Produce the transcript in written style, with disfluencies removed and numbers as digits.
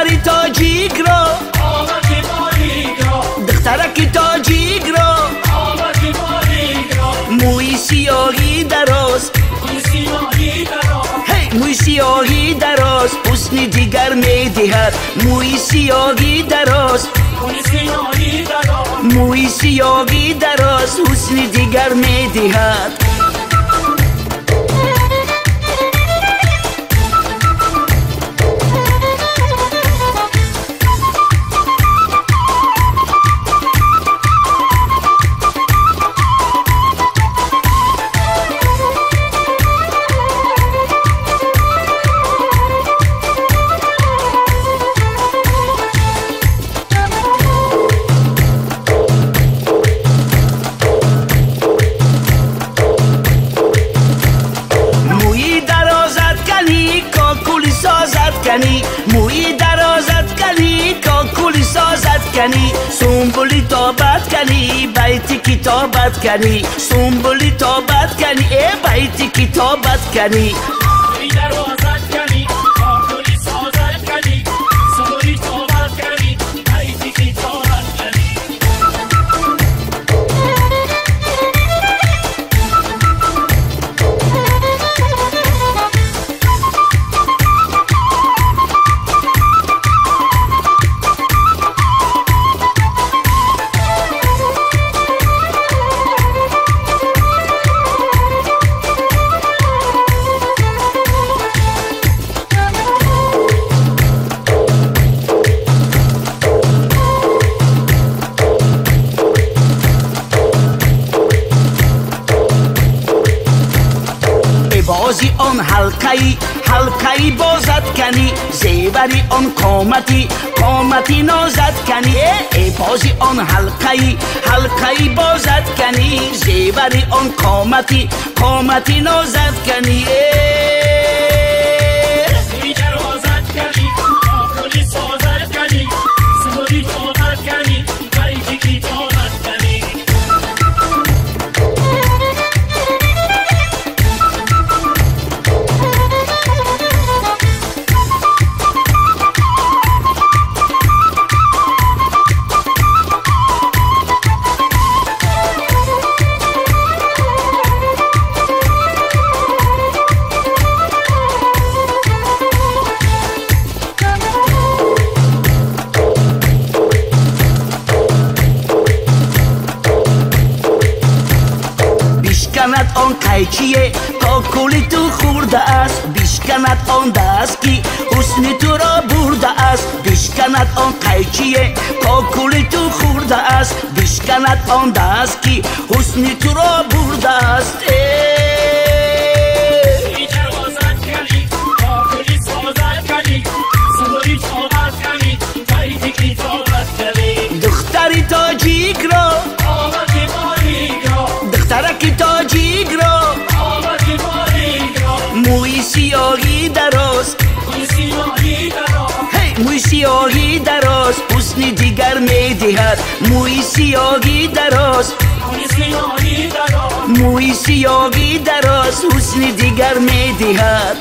دختری تاجیک رو آمد باریک را، دخترکی تاجیک رو آمد باریک را، موی سیاهی دراز موی سیاهی دراز، هی موی سیاهی دراز حسن دیگر میدهد موی سیاهی دراز موی سیاهی دراز، موی سیاهی دراز حسن دیگر میدهد موی درازت کنی کاکولی سازت کنی سنبولی تابت کنی بیتی کتابت کنی سنبولی تابت کنی بیتی کتابت کنی موی درازت کنی کاکولی سازت کنی سنبولی تابت کنی بیتی کتابت کنی بازی آن حلقه‌ای بازد کنی زیوری آن قامتی نازد کنی ای بازی آن حلقه‌ای بازد کنی زیوری آن قامتی نازد کنی موی درازت کنی کاکولی سازت کنی سنبولی تابت کنی بیتی کتابت کنی بیشکند آن قیچیه کاکولی تو خورده است بیشکند آن دستی حسن تو را برده است بیشکند آن قیچیه کاکولی تو خورده است بیشکند آن دستی حسن تو را برده است موی درازت کنی کاکولی سازت کنی سنبولی تابت کنی بیتی کتابت کنی دختری تاجیک را آمد باریک را، دخترکی تاجیک را آمد باریک را، موی سیاهی دراز موی سیاهی دراز، هی موی سیاهی دراز حسن دیگر میدهد موی سیاهی دراز موی سیاهی دراز، موی سیاهی دراز حسن دیگر میدهد